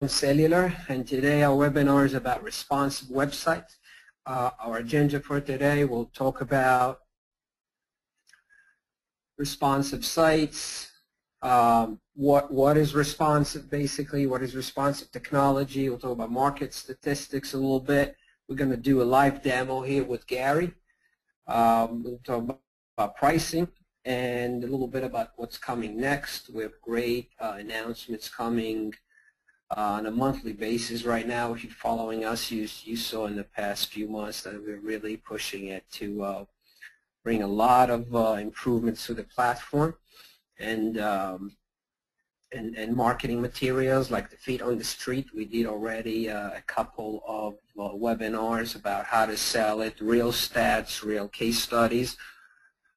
Cellular, and today our webinar is about responsive websites. Our agenda for today will talk about responsive sites, what is responsive basically, what is responsive technology. We'll talk about market statistics a little bit. We're going to do a live demo here with Gary. We'll talk about pricing and a little bit about what's coming next. We have great announcements coming on a monthly basis right now. If you're following us, you saw in the past few months that we're really pushing it to bring a lot of improvements to the platform and marketing materials like the feet on the street. We did already a couple of webinars about how to sell it, real stats, real case studies.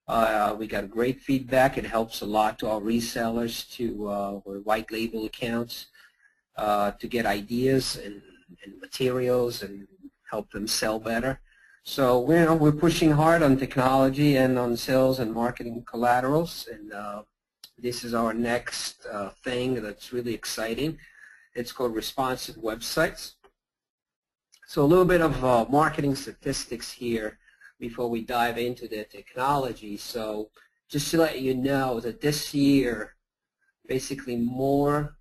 We got great feedback. It helps a lot to our resellers, to or white label accounts, to get ideas and materials and help them sell better. So we're pushing hard on technology and on sales and marketing collaterals, and this is our next thing that's really exciting. It's called responsive websites. So a little bit of marketing statistics here before we dive into the technology. So just to let you know that this year, basically more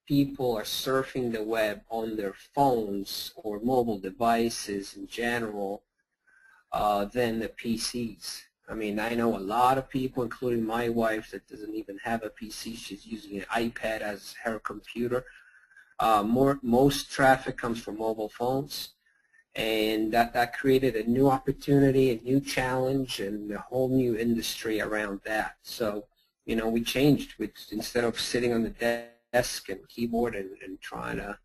people are surfing the web on their phones or mobile devices in general than the PCs. I mean, I know a lot of people, including my wife, that doesn't even have a PC. She's using an iPad as her computer. Most traffic comes from mobile phones, and that created a new opportunity, a new challenge, and a whole new industry around that. So, we changed. Instead of sitting on the desk and keyboard and trying to,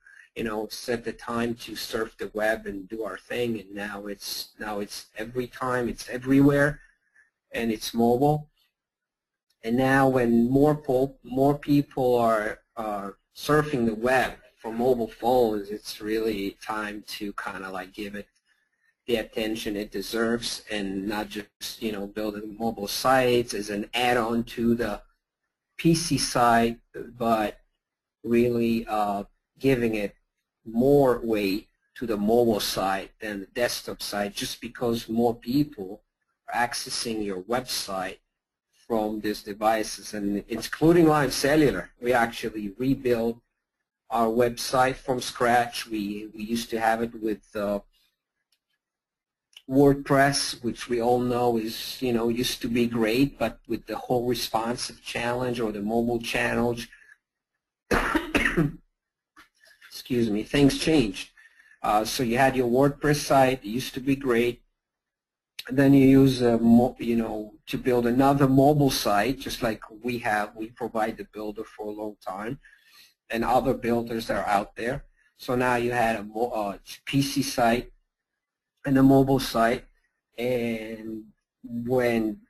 set the time to surf the web and do our thing, and now it's every time, it's everywhere, and it's mobile. And now when more people are surfing the web from mobile phones, it's really time to kind of like give it the attention it deserves, and not just building mobile sites as an add-on to the PC site, but really giving it more weight to the mobile site than the desktop site, just because more people are accessing your website from these devices, and including Live Cellular. We actually rebuilt our website from scratch. We used to have it with WordPress, which we all know is used to be great, but with the whole responsive challenge or the mobile challenge, excuse me, things changed. So you had your WordPress site. It used to be great. And then you use, to build another mobile site, just like we have. We provide the builder for a long time, and other builders that are out there. So now you had a PC site and a mobile site, and when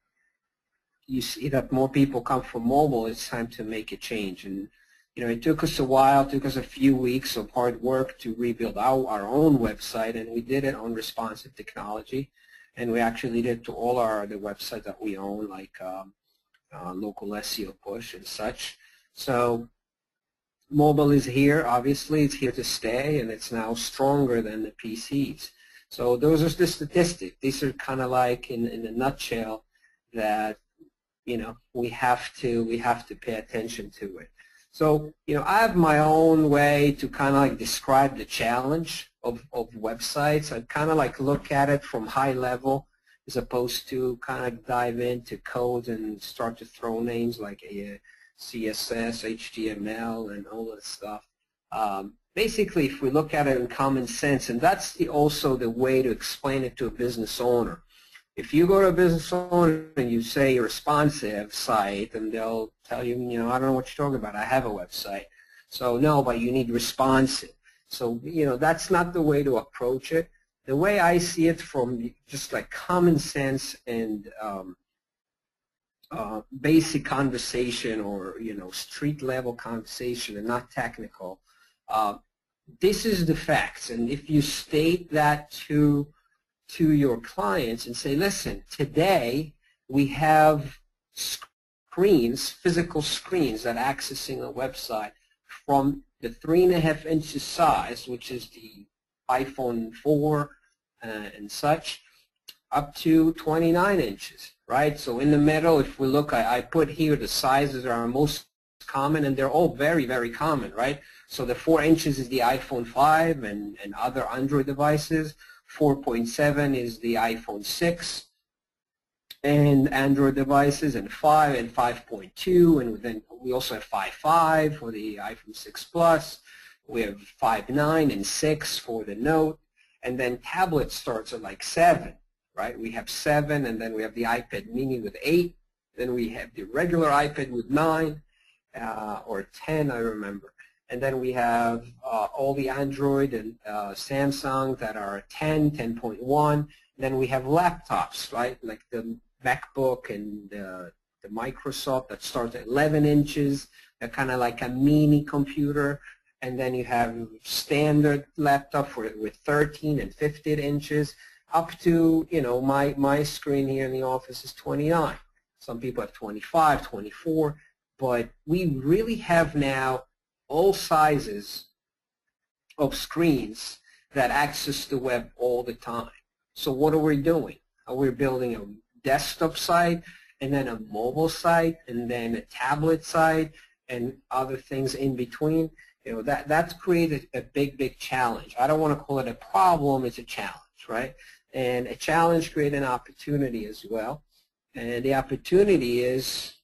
you see that more people come from mobile, it's time to make a change. And it took us a while, took us a few weeks of hard work to rebuild our own website, and we did it on responsive technology. And we actually did it to all the websites that we own, like Local SEO Push and such. So mobile is here, obviously. It's here to stay, and it's now stronger than the PCs. So those are the statistics. These are kind of like, in a nutshell, that we have to pay attention to it. So, I have my own way to kind of like describe the challenge of websites. I kind of like look at it from high level, as opposed to kind of dive into code and start to throw names like CSS, HTML, and all that stuff. Basically, if we look at it in common sense, and that's also the way to explain it to a business owner. If you go to a business owner and you say a responsive site, and they'll tell you, I don't know what you're talking about. I have a website. So no, but you need responsive. So, that's not the way to approach it. The way I see it from just like common sense and basic conversation, or, street level conversation, and not technical, this is the facts. And if you state that to your clients and say, listen, today we have screens, physical screens, that are accessing a website from the 3.5 inches size, which is the iPhone 4 and such, up to 29 inches, right? So in the middle, if we look, I put here the sizes that are most common, and they're all very, very common, right? So the 4 inches is the iPhone 5 and other Android devices. 4.7 is the iPhone 6 and Android devices, and 5 and 5.2, and then we also have 5.5 for the iPhone 6 Plus. We have 5.9 and 6 for the Note, and then tablet starts at like 7, right? We have 7, and then we have the iPad Mini with 8, then we have the regular iPad with 9, or 10, I remember. And then we have all the Android and Samsung that are 10, 10.1. Then we have laptops, right, like the MacBook and the Microsoft that starts at 11 inches. They're kind of like a mini computer. And then you have standard laptop with 13 and 15 inches, up to, you know, my screen here in the office is 29. Some people have 25, 24. But we really have now all sizes of screens that access the web all the time. So what are we doing? We're building a desktop site, and then a mobile site, and then a tablet site, and other things in between. You know, that's created a big challenge. I don't want to call it a problem, it's a challenge, right? And a challenge creates an opportunity as well. And the opportunity is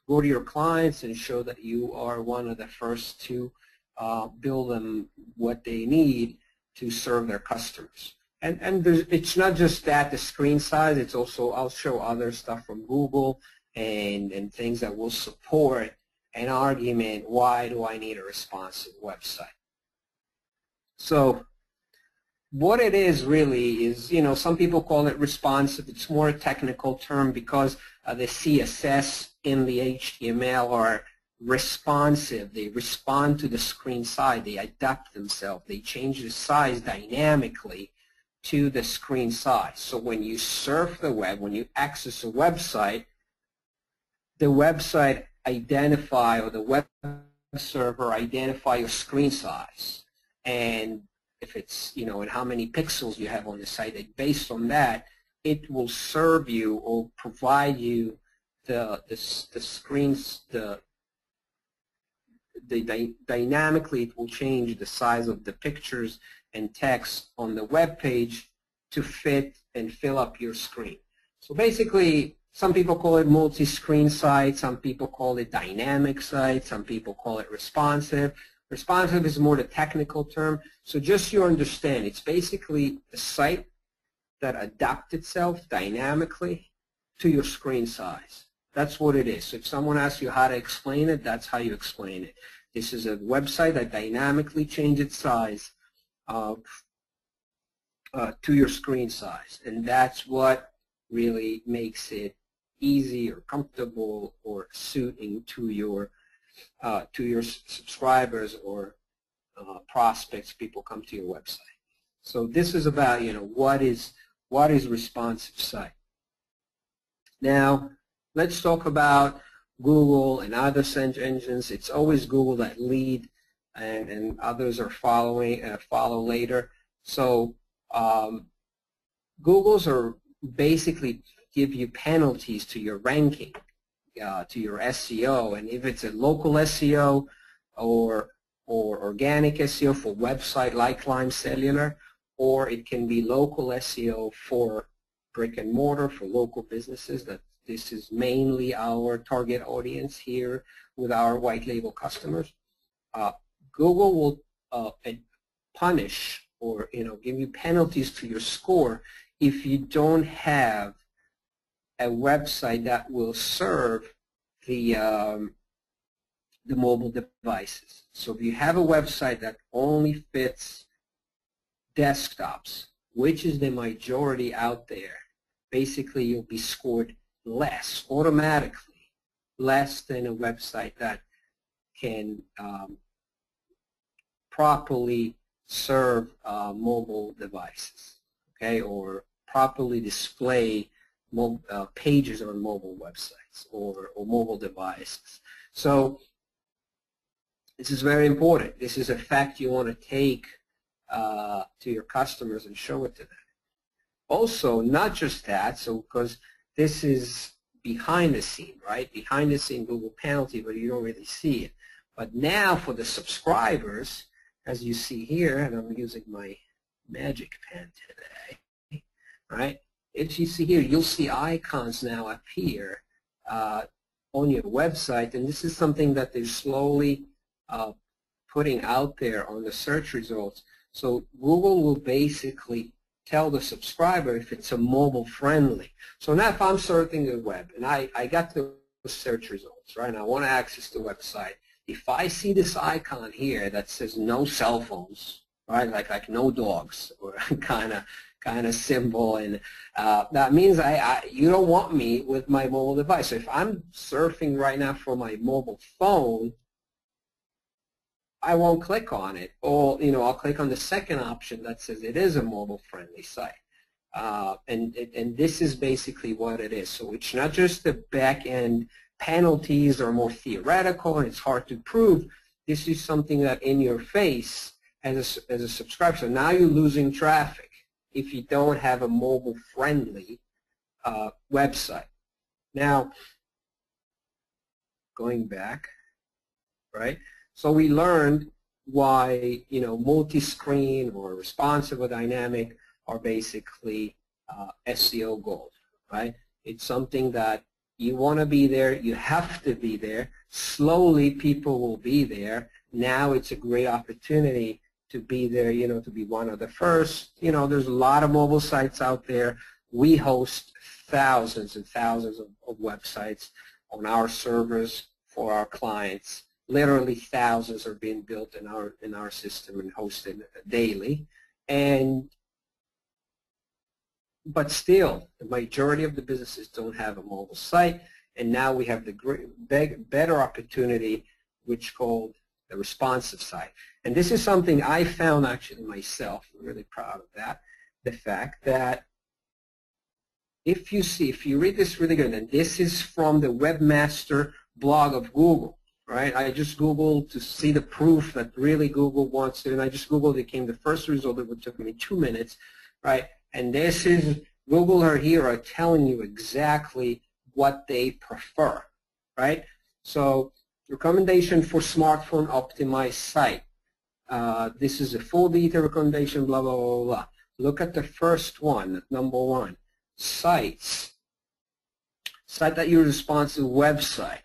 go to your clients and show that you are one of the first to build them what they need to serve their customers. And it's not just that, the screen size, it's also, I'll show other stuff from Google and things that will support an argument, why do I need a responsive website? So what it is really is, you know, some people call it responsive. It's more a technical term because the CSS in the HTML are responsive. They respond to the screen size. They adapt themselves. They change the size dynamically to the screen size. So when you surf the web, when you access a website, the website identify, or the web server identify your screen size. And if it's, you know, and how many pixels you have on the site, and based on that, it will serve you or provide you the screens, dynamically it will change the size of the pictures and text on the web page to fit and fill up your screen. So basically, some people call it multi-screen site, some people call it dynamic site, some people call it responsive. Responsive is more the technical term. So just so you understand, it's basically a site that adapts itself dynamically to your screen size. That's what it is. So if someone asks you how to explain it, that's how you explain it. This is a website that dynamically changes its size to your screen size. And that's what really makes it easy or comfortable or suiting to your subscribers or prospects, people come to your website. So this is about, you know, what is responsive site. Now let's talk about Google and other search engines. It's always Google that lead, and others are follow later. So Google's are basically give you penalties to your ranking, to your SEO, and if it's a local SEO or organic SEO for website like Lime Cellular, or it can be local SEO for brick and mortar, for local businesses. That this is mainly our target audience here with our white label customers. Google will punish or, you know, give you penalties to your score if you don't have a website that will serve the mobile devices. So if you have a website that only fits desktops, which is the majority out there, basically you'll be scored less, automatically, less than a website that can properly serve mobile devices, okay, or properly display pages on mobile websites or mobile devices. So This is very important. This is a fact you want to take to your customers and show it to them. Also, not just that, so because this is behind the scene, right? Behind the scene Google penalty, but you don't really see it. But now for the subscribers, as you see here, and I'm using my magic pen today, right? If you see here, you'll see icons now appear on your website, and this is something that they're slowly putting out there on the search results. So Google will basically tell the subscriber if it's a mobile friendly. So now if I'm surfing the web and I got the search results, right, and I want to access the website, if I see this icon here that says no cell phones, right, like no dogs, or kind of symbol, and that means you don't want me with my mobile device. So if I'm surfing right now from my mobile phone, I won't click on it, or I'll click on the second option that says it is a mobile-friendly site, and this is basically what it is. So it's not just the back-end penalties are more theoretical and it's hard to prove. This is something that in your face as a subscriber. So now you're losing traffic if you don't have a mobile-friendly website. Now, going back, right? So we learned why multi-screen or responsive or dynamic are basically SEO gold, right? It's something that you want to be there, you have to be there. Slowly people will be there. Now it's a great opportunity to be there, to be one of the first. There's a lot of mobile sites out there. We host thousands and thousands of websites on our servers for our clients. Literally thousands are being built in our system and hosted daily, but still the majority of the businesses don't have a mobile site, and now we have the better opportunity, which called the responsive site. And this is something I found actually myself. I'm really proud of that. The fact that if you read this really good, and this is from the Webmaster blog of Google. Right, I just Googled to see the proof that really Google wants it, and I just Googled. It came the first result. It took me 2 minutes, right? And this is Google are telling you exactly what they prefer, right? So recommendation for smartphone optimized site. This is a full detail recommendation. Blah blah blah blah. Look at the first one, number one, sites. Site that use responsive website.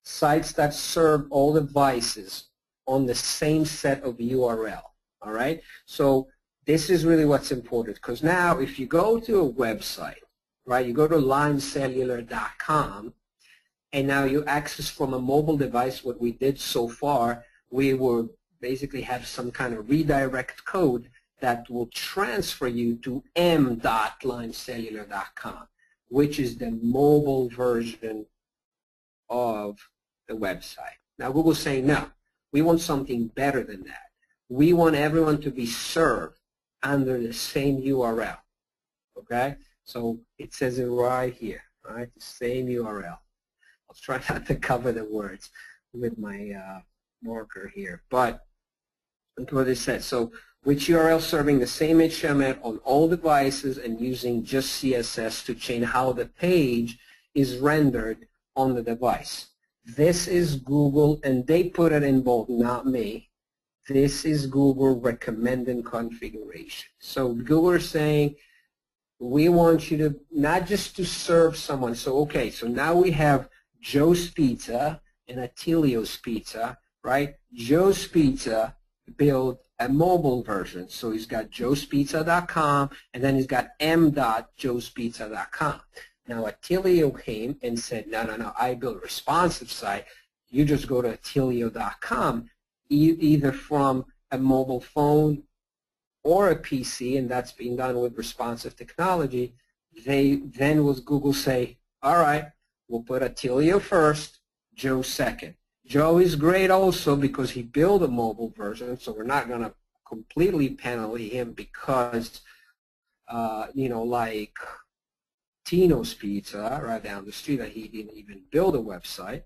Sites that serve all devices on the same set of URL, all right? So this is really what's important, because now if you go to a website, right, you go to limecellular.com, and now you access from a mobile device. What we did so far, we will basically have some kind of redirect code that will transfer you to m.limecellular.com, which is the mobile version of the website. Now Google's saying, no, we want something better than that. We want everyone to be served under the same URL, okay? So it says it right here, right? The same URL. I'll try not to cover the words with my marker here, but look what it says. So which URL serving the same HTML on all devices and using just CSS to change how the page is rendered on the device. This is Google, and they put it in bold, not me. This is Google recommending configuration. So Google is saying, we want you to not just to serve someone. So okay, so now we have Joe's Pizza and Attilio's Pizza, right? Joe's Pizza built a mobile version. So he's got joespizza.com, and then he's got m.joespizza.com. Now Attilio came and said, no, I built a responsive site. You just go to attilio.com, either from a mobile phone or a PC, and that's being done with responsive technology. Then will Google say, all right, we'll put Attilio first, Joe second. Joe is great also because he built a mobile version, so we're not going to completely penalty him because, like Tino's Pizza right down the street, that he didn't even build a website.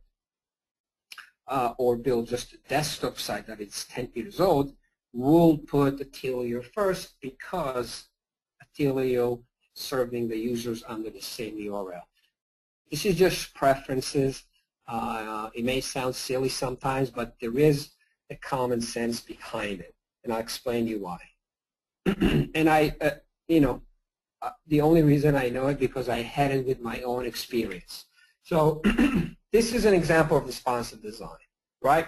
or build just a desktop site that is 10 years old, we'll put Attilio first because Attilio serving the users under the same URL. This is just preferences. It may sound silly sometimes, but there is a common sense behind it, and I'll explain to you why. And the only reason I know it because I had it with my own experience. So this is an example of responsive design, right?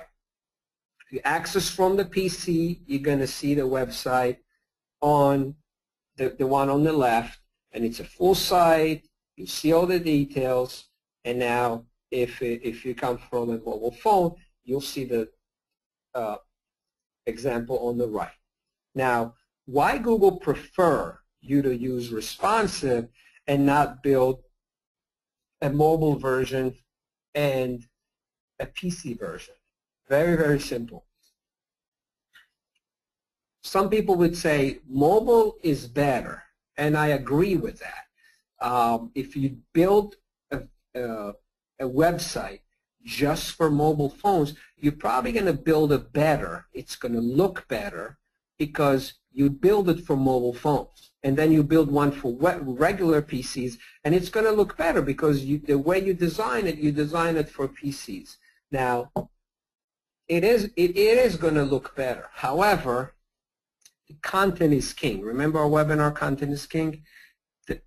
If you access from the PC, you're going to see the website on the one on the left, and it's a full site. You see all the details, and now if you come from a mobile phone, you'll see the example on the right. Now, why Google prefer you to use responsive and not build a mobile version and a PC version? Very, very simple. Some people would say mobile is better, and I agree with that. If you build a website just for mobile phones, you're probably going to build it better. It's going to look better because you build it for mobile phones. And then you build one for regular PCs, and it's going to look better because the way you design it for PCs. Now, it is going to look better. However, the content is king. Remember our webinar, content is king?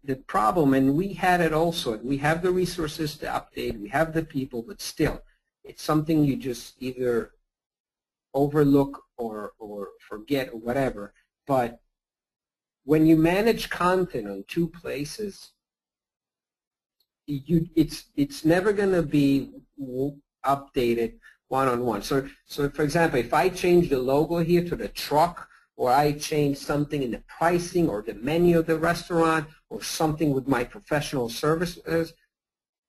The problem, and we had it also, we have the resources to update, we have the people, but still, it's something you just either overlook or forget or whatever. But when you manage content on two places, it's never going to be updated one-on-one. So for example, if I change the logo here to the truck, or I change something in the pricing or the menu of the restaurant or something with my professional services,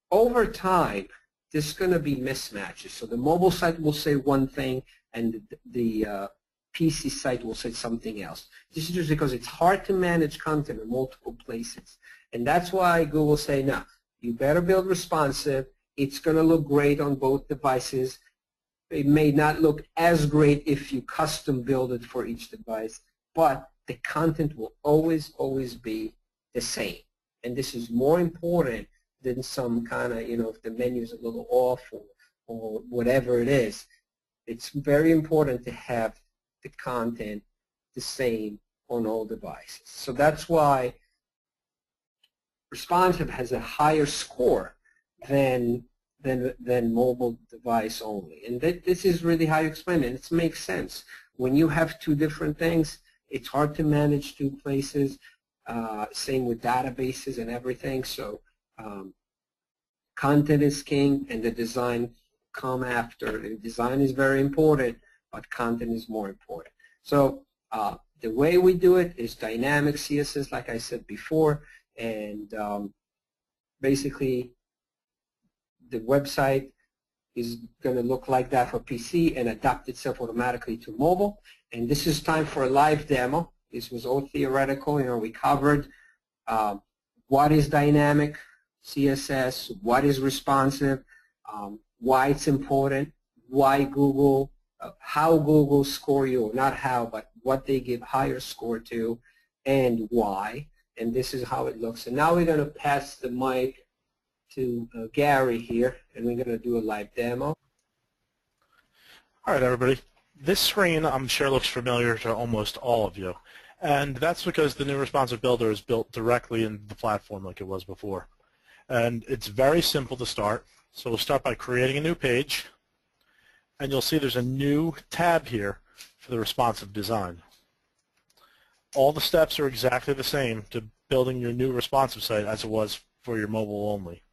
over time, there's going to be mismatches. So the mobile site will say one thing and the PC site will say something else. This is just because it's hard to manage content in multiple places. And that's why Google say, no, you better build responsive. It's going to look great on both devices. It may not look as great if you custom build it for each device, but the content will always be the same. And this is more important than some kind of, if the menu is a little off or whatever it is. It's very important to have the content the same on all devices. So that's why responsive has a higher score than mobile device only. And this is really how you explain it. It makes sense. When you have two different things, it's hard to manage two places. Same with databases and everything. So content is king and the design come after. The design is very important, but content is more important. So the way we do it is dynamic CSS, like I said before, and basically the website is going to look like that for PC and adapt itself automatically to mobile. And this is time for a live demo. This was all theoretical. We covered what is dynamic CSS, what is responsive, why it's important, why Google, how Google score you, or not how, but what they give higher score to, and why. And this is how it looks. And now we're going to pass the mic to Gary here, and we're going to do a live demo. All right, everybody. This screen, I'm sure, looks familiar to almost all of you. And that's because the new Responsive Builder is built directly in the platform like it was before. And it's very simple to start. So we'll start by creating a new page. And you'll see there's a new tab here for the responsive design. All the steps are exactly the same to building your new responsive site as it was for your mobile only.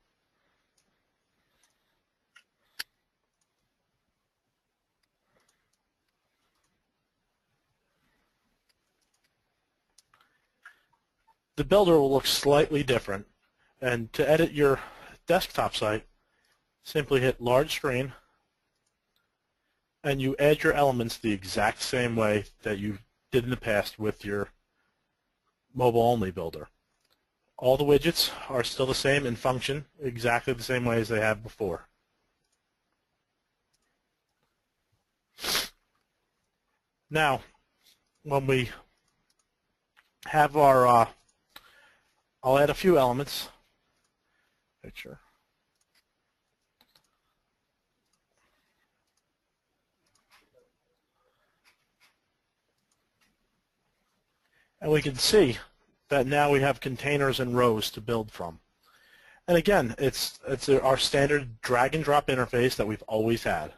The builder will look slightly different, and to edit your desktop site, simply hit large screen, and you add your elements the exact same way that you did in the past with your mobile-only builder. All the widgets are still the same and function exactly the same way as they have before. Now, when we have our, I'll add a few elements. Picture. And we can see that now we have containers and rows to build from. And again, it's our standard drag and drop interface that we've always had.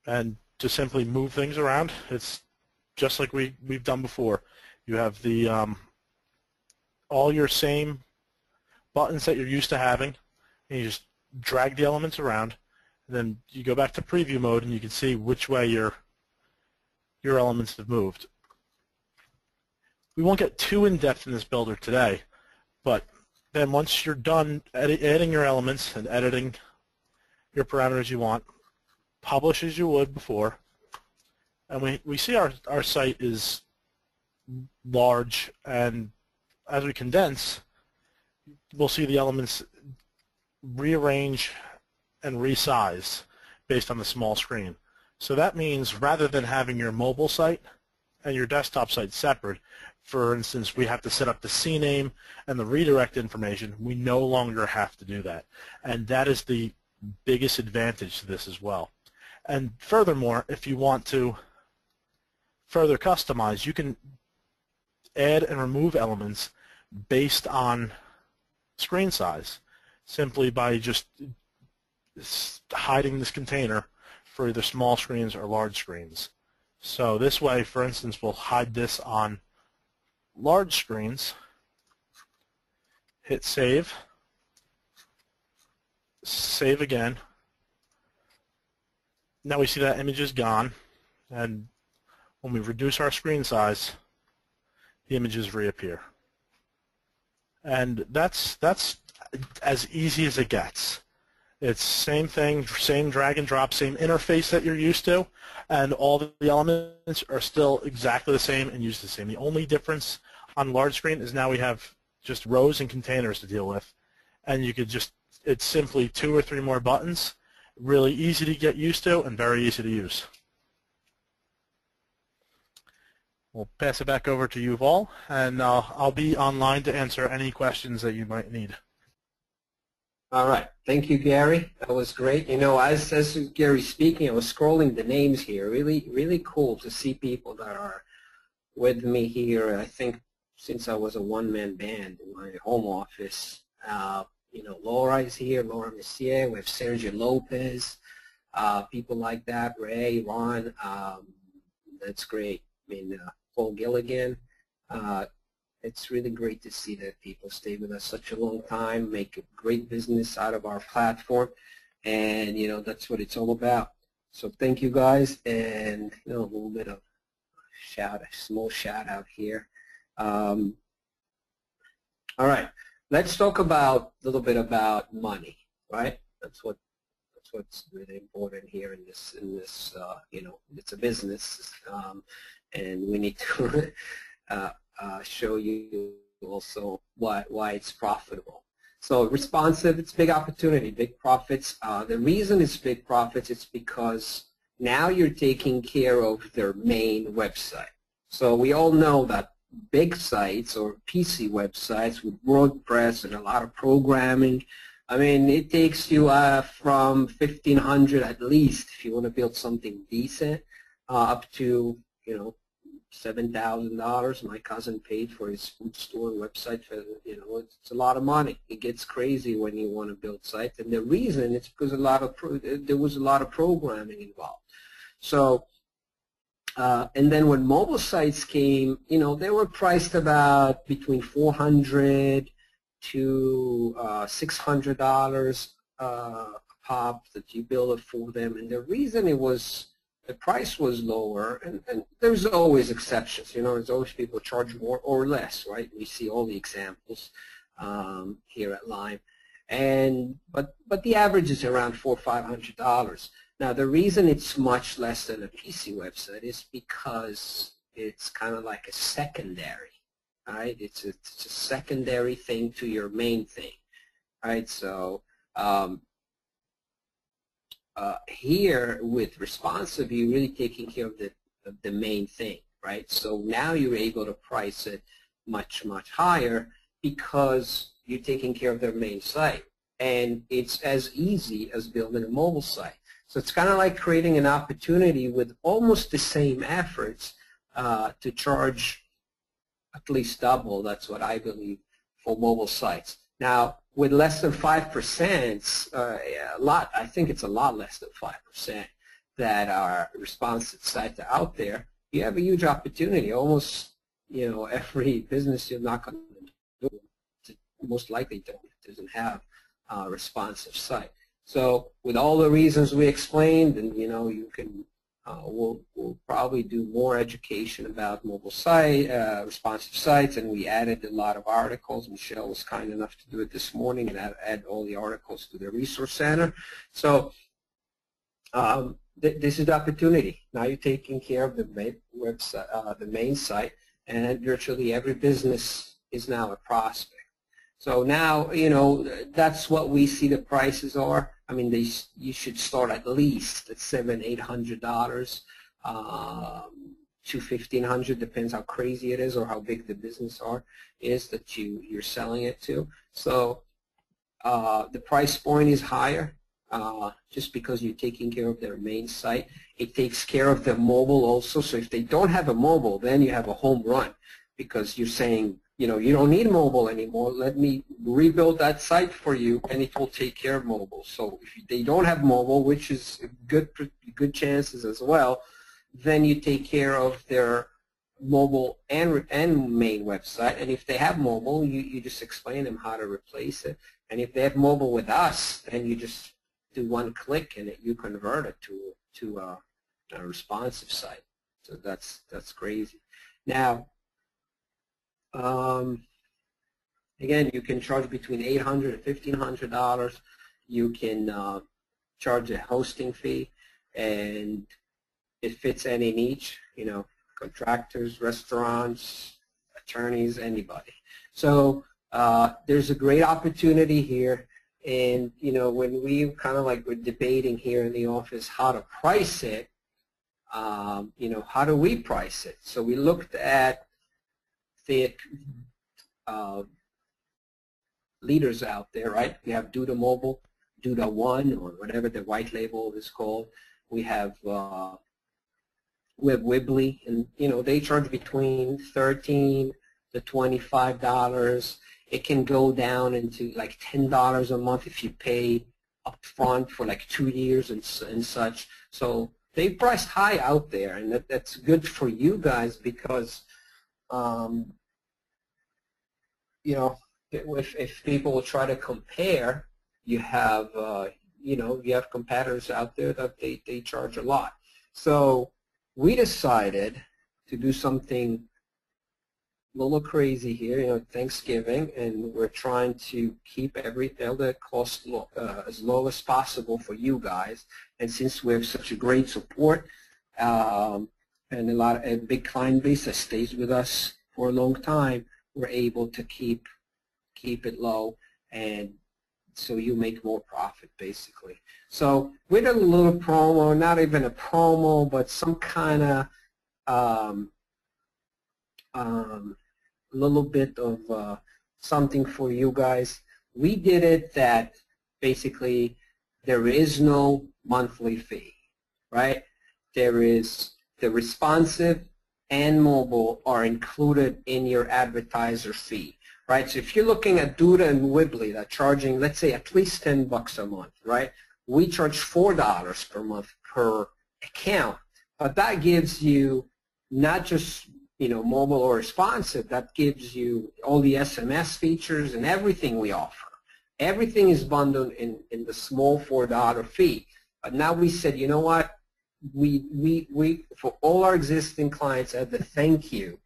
And to simply move things around, it's just like we've done before. You have the all your same buttons that you're used to having, and you just drag the elements around, and then you go back to preview mode and you can see which way your elements have moved. We won't get too in-depth in this builder today, but then once you're done adding your elements and editing your parameters you want, publish as you would before, and we see our site is large, and as we condense, we'll see the elements rearrange and resize based on the small screen. So that means rather than having your mobile site and your desktop site separate, for instance, we have to set up the CNAME and the redirect information, we no longer have to do that. And that is the biggest advantage to this as well. And furthermore, if you want to further customize, you can add and remove elements based on screen size, simply by just hiding this container for either small screens or large screens. So this way, for instance, we'll hide this on large screens, hit save, save again. Now we see that image is gone, and when we reduce our screen size, the images reappear. And that's as easy as it gets. It's same thing, same drag and drop, same interface that you're used to, and all the elements are still exactly the same and used the same. The only difference on large screen is now we have just rows and containers to deal with, and you could just, it's simply 2 or 3 more buttons, really easy to get used to and very easy to use. We'll pass it back over to Yuval, and I'll be online to answer any questions that you might need. All right. Thank you, Gary. That was great. You know, as Gary's speaking, I was scrolling the names here. Really cool to see people that are with me here. I think since I was a one-man band in my home office, you know, Laura is here, Laura Messier. We have Sergio Lopez, people like that, Ray, Ron. That's great. I mean, Paul Gilligan. It's really great to see that people stay with us such a long time, make a great business out of our platform, and you know that's what it's all about. So thank you guys, and you know, a little bit of a small shout out here. All right, let's talk a little bit about money, right? That's what's really important here in this you know, it's a business, and we need to show you also why it's profitable. So responsive, it's big opportunity, big profits. The reason it's big profits is because now you're taking care of their main website. So we all know that big sites or PC websites with WordPress and a lot of programming, I mean, it takes you from $1,500 at least if you want to build something decent, up to, you know, $7,000. My cousin paid for his food store website. For, you know, it's a lot of money. It gets crazy when you want to build sites, and the reason it's because there was a lot of programming involved. So, and then when mobile sites came, you know, they were priced about between $400 to $600 a pop that you build it for them, and the reason the price was lower, and there's always exceptions. You know, there's always people charge more or less, right? We see all the examples here at Lime, but the average is around $400 or $500. Now, the reason it's much less than a PC website is because it's kind of like a secondary, right? It's a secondary thing to your main thing, right? So here with responsive, you're really taking care of the main thing, right? So now you're able to price it much, much higher because you're taking care of their main site. And it's as easy as building a mobile site. So it's kind of like creating an opportunity with almost the same efforts to charge at least double, that's what I believe, for mobile sites. Now, with less than 5%, I think it's a lot less than 5% that are responsive sites out there, you have a huge opportunity. Almost, every business you're not going to do, most likely doesn't have a responsive site. So with all the reasons we explained, and you can, we'll probably do more education about mobile site, responsive sites, and we added a lot of articles. Michelle was kind enough to do it this morning and add all the articles to the resource center. So this is the opportunity. Now you're taking care of the main website, the main site, and virtually every business is now a prospect. So now, that's what we see the prices are. I mean, you should start at least at $700, $800 to $1,500, depends how crazy it is or how big the business is that you're selling it to. So the price point is higher just because you're taking care of their main site. It takes care of the mobile also. So if they don't have a mobile, then you have a home run because you're saying, you don't need mobile anymore. Let me rebuild that site for you, and it will take care of mobile. So if they don't have mobile, which is good chances as well, then you take care of their mobile and main website. And if they have mobile, you just explain them how to replace it. And if they have mobile with us, then you just do one click and you convert it to a responsive site. So that's crazy. Now, again, you can charge between $800 to $1,500. You can charge a hosting fee, and it fits any niche, contractors, restaurants, attorneys, anybody. So there's a great opportunity here, and when we kind of like were debating here in the office how to price it, how do we price it? So we looked at the leaders out there, right? We have Duda Mobile, Duda One, or whatever the white label is called. We have Weebly, and they charge between $13 to $25. It can go down into like $10 a month if you pay upfront for like 2 years and such. So they priced high out there, and that's good for you guys because if people try to compare, you have competitors out there that they charge a lot. So we decided to do something a little crazy here, Thanksgiving, and we're trying to keep all the costs as low as possible for you guys. And since we have such a great support and a big client base that stays with us for a long time, we're able to keep it low, and so you make more profit basically. So we did a little promo, not even a promo, but some kind of little bit of something for you guys. We did it that basically there is no monthly fee, right? There is the responsive and mobile are included in your advertiser fee, right? So if you're looking at Duda and Weebly that are charging, let's say, at least $10 a month, right? We charge $4 per month per account, but that gives you not just mobile or responsive, that gives you all the SMS features and everything we offer. Everything is bundled in the small $4 fee. But now we said, you know what? We for all our existing clients at the thank you,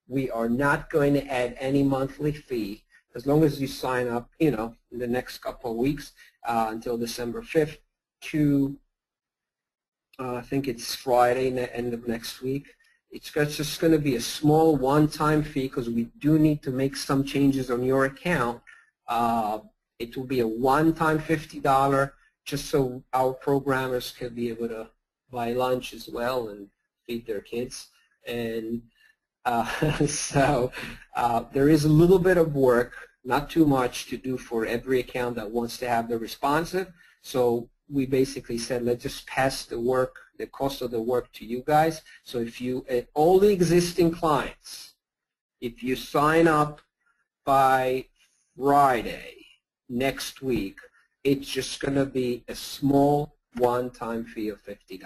we are not going to add any monthly fee as long as you sign up, in the next couple of weeks until December 5th to I think it's Friday, the end of next week. It's just going to be a small one-time fee because we do need to make some changes on your account. It will be a one-time $50 just so our programmers can be able to buy lunch as well and feed their kids. And so there is a little bit of work, not too much, to do for every account that wants to have the responsive. So we basically said, let's just pass the work, the cost of the work to you guys. So if you, all the existing clients, if you sign up by Friday next week, it's just going to be a small one-time fee of $50.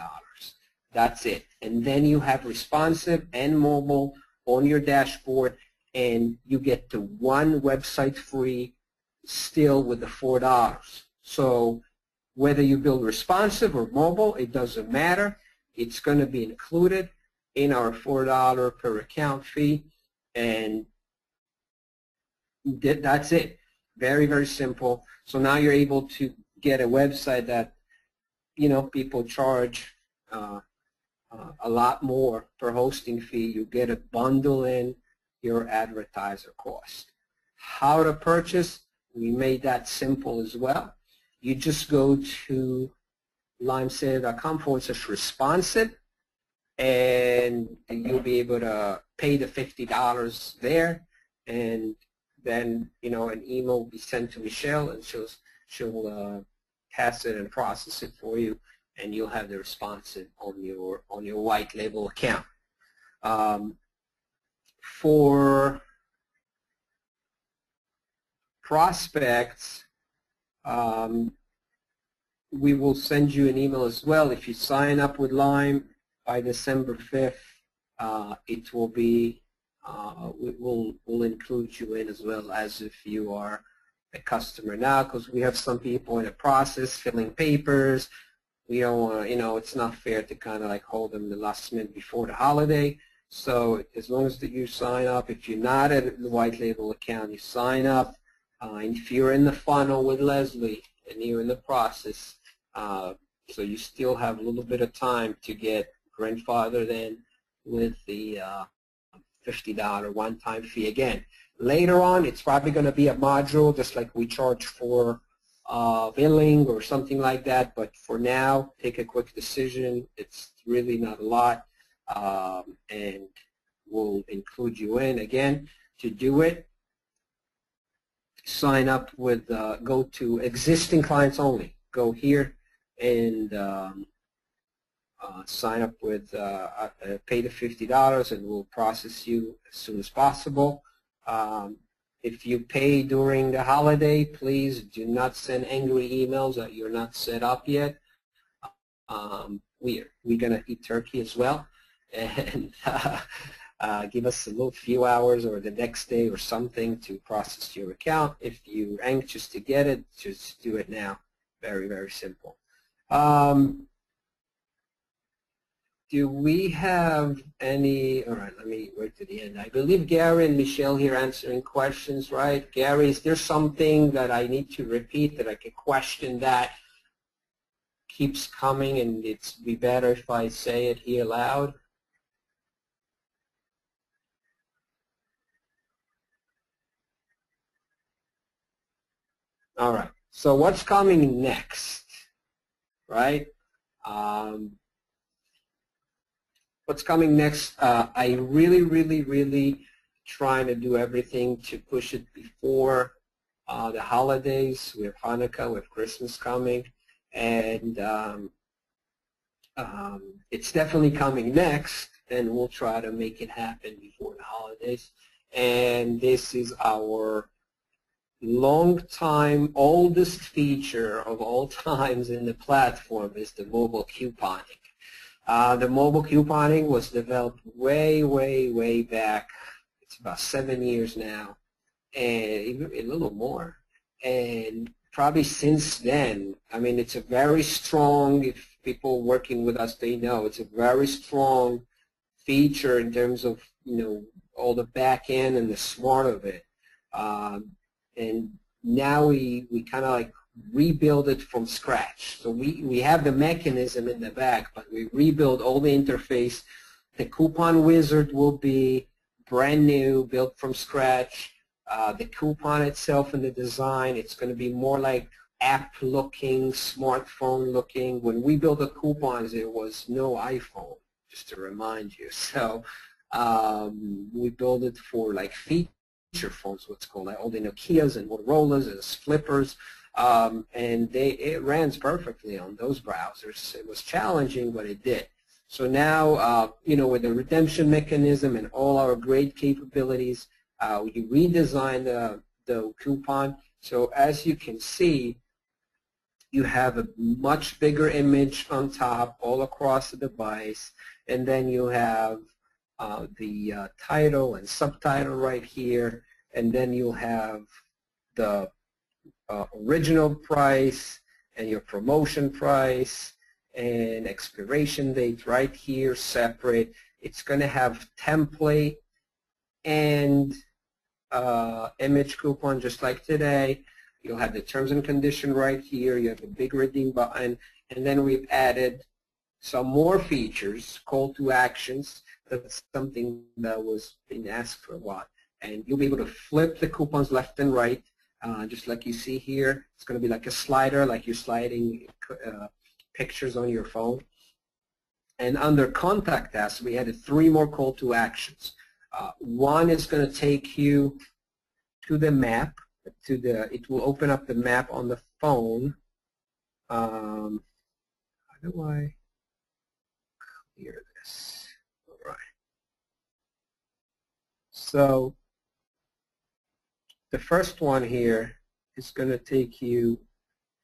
That's it. And then you have responsive and mobile on your dashboard, and you get to one website free still with the $4. So whether you build responsive or mobile, it doesn't matter. It's going to be included in our $4 per account fee, and that's it. Very, very simple. So now you're able to get a website that, you know, people charge a lot more per hosting fee. You get a bundle in your advertiser cost. How to purchase, we made that simple as well. You just go to limesavr.com/responsive, and you'll be able to pay the $50 there, and then, you know, an email will be sent to Michelle, and she'll pass it and process it for you, and you'll have the responsive on your white label account. For prospects, we will send you an email as well. If you sign up with Lime by December 5th, it will be, we'll include you in as well as if you are a customer now, because we have some people in the process filling papers. We don't want to, you know, it's not fair to kind of like hold them the last minute before the holiday. So as long as you sign up, if you're not at the white label account, you sign up. And if you're in the funnel with Leslie and you're in the process, so you still have a little bit of time to get grandfathered in with the $50 one-time fee. Again, later on, it's probably going to be a module, just like we charge for billing or something like that. But for now, take a quick decision. It's really not a lot, and we'll include you in. Again, to do it, sign up with, go to existing clients only. Go here and sign up with, pay the $50, and we'll process you as soon as possible. If you pay during the holiday, please do not send angry emails that you're not set up yet. We're going to eat turkey as well, and give us a little few hours or the next day or something to process your account. If you're anxious to get it, just do it now. Very, very simple. Do we have any, all right, let me wait to the end. I believe Gary and Michelle here answering questions, right? Gary, is there something that I need to repeat, that I can question that keeps coming and it's be better if I say it here loud? All right, so what's coming next, right? What's coming next, I really trying to do everything to push it before the holidays. We have Hanukkah, we have Christmas coming, and it's definitely coming next, and we'll try to make it happen before the holidays. And this is our long-time, oldest feature of all times in the platform, is the mobile couponing. The mobile couponing was developed way back. It's about 7 years now, and even a little more. And probably since then, I mean, it's a very strong, if people working with us, they know, it's a very strong feature in terms of, you know, all the back end and the smart of it. And now we kind of like rebuild it from scratch. So we have the mechanism in the back, but we rebuild all the interface The Coupon Wizard will be brand new, built from scratch. The coupon itself and the design, it's going to be more like app-looking, smartphone-looking. When we built the coupons, there was no iPhone, just to remind you. So we built it for like feature phones, what's called, like all the Nokias and Motorola's and Flippers, and it runs perfectly on those browsers. It was challenging, but it did. So now, with the redemption mechanism and all our great capabilities, we redesigned the coupon. So as you can see, you have a much bigger image on top all across the device, and then you have the title and subtitle right here, and then you'll have the original price and your promotion price and expiration date right here separate. It's going to have template and image coupon just like today. You'll have the terms and condition right here. You have a big redeem button, and then we've added some more features, call to actions. That's something that was being asked for a lot. And you'll be able to flip the coupons left and right, just like you see here. It's going to be like a slider, like you're sliding pictures on your phone. And under Contact Us, we added 3 more call to actions. One is going to take you to the map. It will open up the map on the phone. How do I clear this? All right. So the first one here is going to take you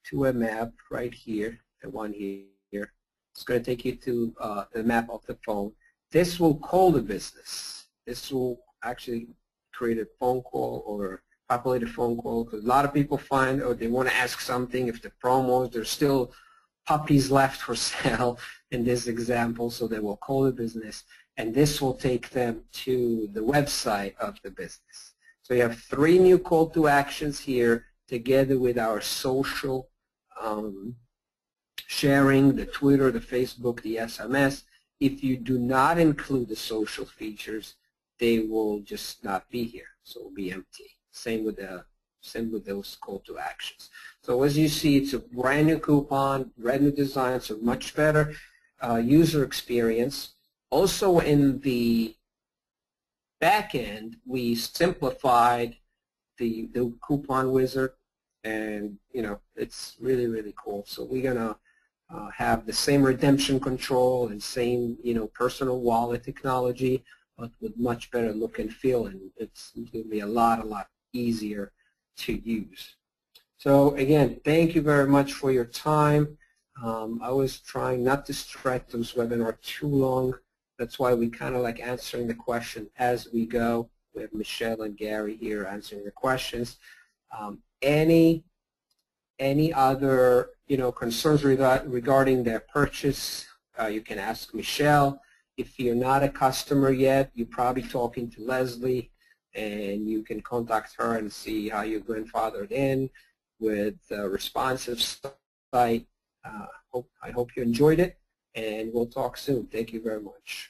to a map right here, the one here. It's going to take you to the map of the phone. This will call the business. This will actually create a phone call or populate a phone call, because a lot of people find, they want to ask something. If the promos, there's still puppies left for sale in this example, so they will call the business, and this will take them to the website of the business. So you have 3 new call to actions here together with our social sharing, the Twitter, the Facebook, the SMS. If you do not include the social features, they will just not be here, so it will be empty. Same with those call to actions. So as you see, it's a brand new coupon, brand new design, so much better user experience. Also in the back end, we simplified the Coupon Wizard, and it's really, really cool. So we're gonna have the same redemption control and same personal wallet technology, but with much better look and feel, and it's going to be a lot easier to use. So again, thank you very much for your time. I was trying not to stretch those webinars too long. That's why we kind of like answering the question as we go. We have Michelle and Gary here answering the questions. Any other concerns regarding their purchase, you can ask Michelle. If you're not a customer yet, you're probably talking to Leslie, and you can contact her and see how you're grandfathered in with a responsive site. I hope you enjoyed it, and we'll talk soon. Thank you very much.